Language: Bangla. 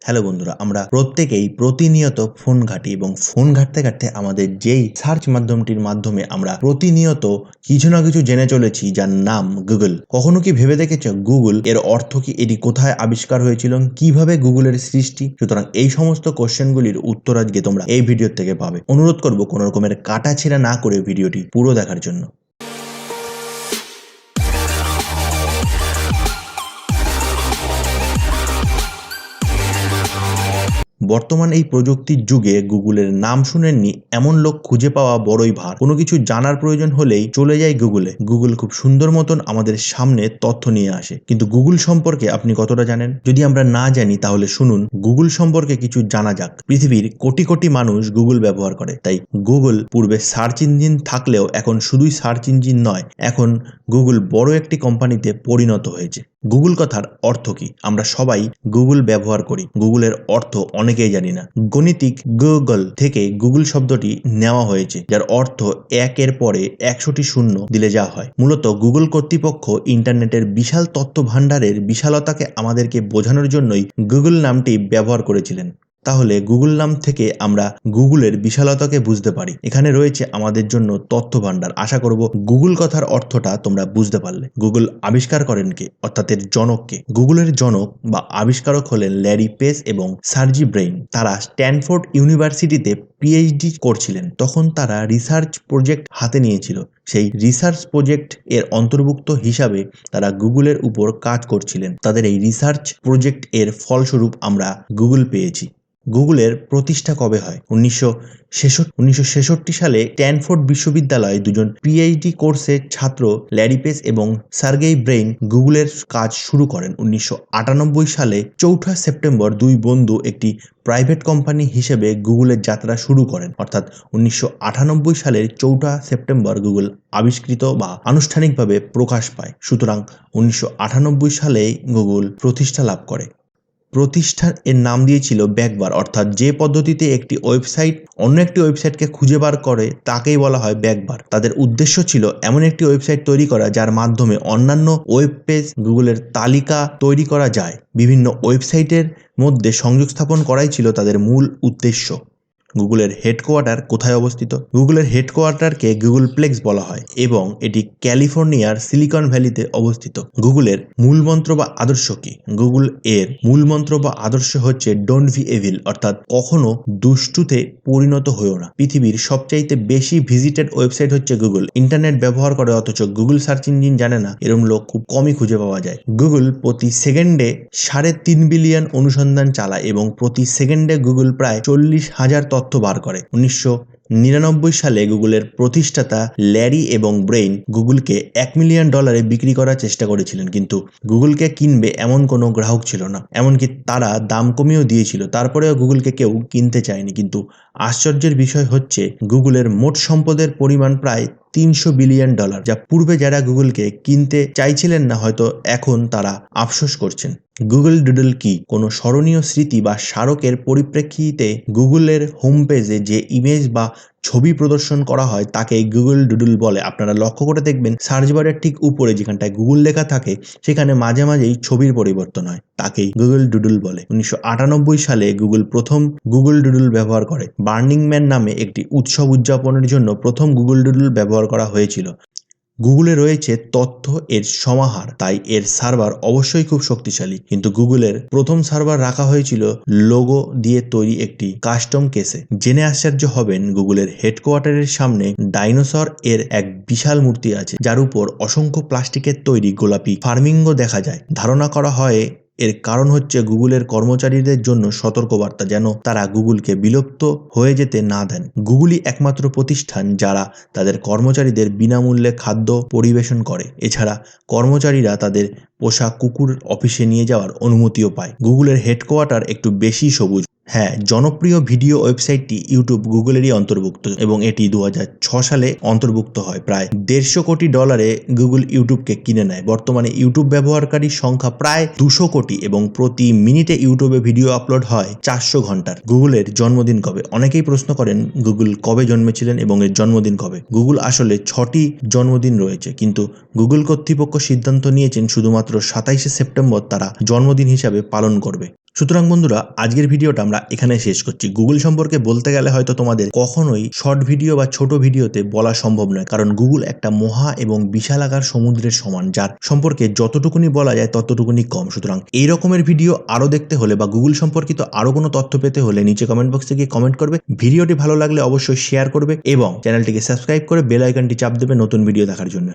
হ্যালো বন্ধুরা, আমরা প্রত্যেকেই প্রতিনিয়ত ফোন ঘাঁটি এবং ফোন ঘাঁটতে ঘাঁটতে আমাদের যেই সার্চ মাধ্যমটির মাধ্যমে আমরা প্রতিনিয়ত কিছু না কিছু জেনে চলেছি, যার নাম গুগল। কখনো কি ভেবে দেখেছ গুগল এর অর্থ কি, এটি কোথায় আবিষ্কার হয়েছিল, কিভাবে গুগলের সৃষ্টি? সুতরাং এই সমস্ত কোশ্চেনগুলির উত্তর আজকে তোমরা এই ভিডিও থেকে পাবে। অনুরোধ করবো কোনো রকমের কাটাছেঁড়া না করে ভিডিওটি পুরো দেখার জন্য। বর্তমান এই প্রযুক্তির যুগে গুগলের নাম শুনেননি এমন লোক খুঁজে পাওয়া বড়ই ভার। কোনো কিছু জানার প্রয়োজন হলেই চলে যায় গুগলে। গুগল খুব সুন্দর মতন আমাদের সামনে তথ্য নিয়ে আসে। কিন্তু গুগল সম্পর্কে আপনি কতটা জানেন? যদি আমরা না জানি তাহলে শুনুন, গুগল সম্পর্কে কিছু জানা যাক। পৃথিবীর কোটি কোটি মানুষ গুগল ব্যবহার করে, তাই গুগল পূর্বে সার্চ ইঞ্জিন থাকলেও এখন শুধুই সার্চ ইঞ্জিন নয়, এখন গুগল বড় একটি কোম্পানিতে পরিণত হয়েছে। গুগল কথার অর্থ কি? আমরা সবাই গুগল ব্যবহার করি, গুগলের অর্থ অনেকেই জানি না। গণিতিক গুগল থেকে গুগল শব্দটি নেওয়া হয়েছে, যার অর্থ একের পরে 100টি শূন্য দিলে যা হয়। মূলত গুগল কর্তৃপক্ষ ইন্টারনেটের বিশাল তথ্য ভাণ্ডারের বিশালতাকে আমাদেরকে বোঝানোর জন্যই গুগল নামটি ব্যবহার করেছিলেন। তাহলে গুগল নাম থেকে আমরা গুগলের বিশালতাকে বুঝতে পারি। এখানে রয়েছে আমাদের জন্য তথ্য ভাণ্ডার। আশা করব গুগল কথার অর্থটা তোমরা বুঝতে পারলে। গুগল আবিষ্কার করেন কে, অর্থাৎ এর জনককে? গুগলের জনক বা আবিষ্কারক হলেন ল্যারি পেজ এবং সার্জি ব্রেইন। তারা স্ট্যানফোর্ড ইউনিভার্সিটিতে পিএইচডি করছিলেন। তখন তারা রিসার্চ প্রজেক্ট হাতে নিয়েছিল। সেই রিসার্চ প্রজেক্ট এর অন্তর্ভুক্ত হিসাবে তারা গুগলের উপর কাজ করছিলেন। তাদের এই রিসার্চ প্রজেক্ট এর ফলস্বরূপ আমরা গুগল পেয়েছি। গুগলের প্রতিষ্ঠা কবে হয়? 1966 সালে স্ট্যানফোর্ড বিশ্ববিদ্যালয়ে দুজন পিএইচডি কোর্সের ছাত্র ল্যারি পেজ এবং সার্গেই ব্রেইন গুগলের কাজ শুরু করেন। 1998 সালে 4 সেপ্টেম্বর দুই বন্ধু একটি প্রাইভেট কোম্পানি হিসেবে গুগলের যাত্রা শুরু করেন। অর্থাৎ 1998 সালের 4 সেপ্টেম্বর গুগল আবিষ্কৃত বা আনুষ্ঠানিকভাবে প্রকাশ পায়। সুতরাং 1998 সালেই গুগল প্রতিষ্ঠা লাভ করে। প্রতিষ্ঠান এর নাম দিয়েছিল ব্যাকবার, অর্থাৎ যে পদ্ধতিতে একটি ওয়েবসাইট অন্য একটি ওয়েবসাইটকে খুঁজে বার করে তাকেই বলা হয় ব্যাকবার। তাদের উদ্দেশ্য ছিল এমন একটি ওয়েবসাইট তৈরি করা যার মাধ্যমে অন্যান্য ওয়েব পেজ গুগলের তালিকা তৈরি করা যায়। বিভিন্ন ওয়েবসাইটের মধ্যে সংযোগ স্থাপন করাই ছিল তাদের মূল উদ্দেশ্য। গুগলের হেডকোয়ার্টার কোথায় অবস্থিত? গুগলের হেডকোয়ার্টারকে গুগল প্লেক্স বলা হয় এবং এটি ক্যালিফোর্নিয়ার সিলিকন ভ্যালিতে অবস্থিত। গুগলের মূলমন্ত্র বা আদর্শ কি? গুগল এর মূলমন্ত্র বা আদর্শ হচ্ছে ডোন্ট বি এভিল, অর্থাৎ কখনো দুষ্টুতে পরিণত হয়েও না। পৃথিবীর সবচাইতে বেশি ভিজিটেড ওয়েবসাইট হচ্ছে গুগল। ইন্টারনেট ব্যবহার করে অথচ গুগল সার্চ ইঞ্জিন জানে না, এরকম লোক খুব কমই খুঁজে পাওয়া যায়। গুগল প্রতি সেকেন্ডে 3.5 বিলিয়ন অনুসন্ধান চালায় এবং প্রতি সেকেন্ডে গুগল প্রায় 40,000 তথ্য বার করে। 1999 সালে গুগলের প্রতিষ্ঠাতা ল্যারি এবং ব্রেইন গুগলকে $1 মিলিয়ন বিক্রি করার চেষ্টা করেছিলেন, কিন্তু গুগলকে কিনবে এমন কোনো গ্রাহক ছিল না। এমনকি তারা দাম কমিয়েও দিয়েছিল, তারপরেও গুগলকে কেউ কিনতে চায়নি। কিন্তু আশ্চর্যের বিষয় হচ্ছে গুগলের মোট সম্পদের পরিমাণ প্রায় $300 বিলিয়ন, যা পূর্বে যারা গুগলকে কিনতে চাইছিলেন না হয়তো এখন তারা আফসোস করছেন। গুগল ডুডল কি? কোনো স্মরণীয় স্মৃতি বা স্মারকের পরিপ্রেক্ষিতে গুগলের হোম পেজে যে ইমেজ বা ছবি প্রদর্শন করা হয় তাকে গুগল ডুডল বলে। আপনারা লক্ষ্য করে দেখবেন সার্চ বারের ঠিক উপরে যেখানটায় গুগল লেখা থাকে সেখানে মাঝে মাঝেই ছবির পরিবর্তন হয়, তাকেই গুগল ডুডল বলে। 1998 সালে গুগল প্রথম গুগল ডুডল ব্যবহার করে। বার্নিং ম্যান নামে একটি উৎসব উদযাপনের জন্য প্রথম গুগল ডুডল ব্যবহার করা হয়েছিল। গুগলে রয়েছে তথ্য এর সমাহার, তাই এর সার্ভার অবশ্যই খুব শক্তিশালী। কিন্তু গুগলের প্রথম সার্ভার রাখা হয়েছিল লোগো দিয়ে তৈরি একটি কাস্টম কেসে। জেনে আশ্চর্য হবেন, গুগলের হেডকোয়ার্টারের সামনে ডাইনোসর এর এক বিশাল মূর্তি আছে, যার উপর অসংখ্য প্লাস্টিকের তৈরি গোলাপি ফার্মিঙ্গো দেখা যায়। ধারণা করা হয় এর কারণ হচ্ছে গুগলের কর্মচারীদের জন্য সতর্কবার্তা, যেন তারা গুগলকে বিলুপ্ত হয়ে যেতে না দেন। গুগলই একমাত্র প্রতিষ্ঠান যারা তাদের কর্মচারীদের বিনামূল্যে খাদ্য পরিবেশন করে। এছাড়া কর্মচারীরা তাদের পোষা কুকুর অফিসে নিয়ে যাওয়ার অনুমতিও পায়। গুগলের হেডকোয়ার্টার একটু বেশি সবুজ। হ্যাঁ, জনপ্রিয় ভিডিও ওয়েবসাইটটি ইউটিউব গুগলেরই অন্তর্ভুক্ত এবং এটি 2006 সালে অন্তর্ভুক্ত হয়। প্রায় $150 কোটি গুগল ইউটিউবকে কিনে নেয়। বর্তমানে ইউটিউব ব্যবহারকারীর সংখ্যা প্রায় 200 কোটি এবং প্রতি মিনিটে ইউটিউবে ভিডিও আপলোড হয় 400 ঘন্টার। গুগলের জন্মদিন কবে? অনেকেই প্রশ্ন করেন গুগল কবে জন্মেছিলেন এবং এর জন্মদিন কবে। গুগল আসলে 6টি জন্মদিন রয়েছে, কিন্তু গুগল কর্তৃপক্ষ সিদ্ধান্ত নিয়েছেন শুধুমাত্র 27 সেপ্টেম্বর তারা জন্মদিন হিসাবে পালন করবে। সুতরাং বন্ধুরা, আজকের ভিডিওটা আমরা এখানে শেষ করছি। গুগল সম্পর্কে বলতে গেলে হয়তো তোমাদের কখনোই শর্ট ভিডিও বা ছোট ভিডিওতে বলা সম্ভব নয়, কারণ গুগল একটা মহা এবং বিশালাকার সমুদ্রের সমান, যার সম্পর্কে যতটুকুনি বলা যায় ততটুকুনি কম। সুতরাং এই রকমের ভিডিও আরো দেখতে হলে বা গুগল সম্পর্কিত আরো কোনো তথ্য পেতে হলে নিচে কমেন্ট বক্সে গিয়ে কমেন্ট করবে। ভিডিওটি ভালো লাগলে অবশ্যই শেয়ার করবে এবং চ্যানেলটিকে সাবস্ক্রাইব করে বেল আইকনটি চাপ দেবে নতুন ভিডিও দেখার জন্য।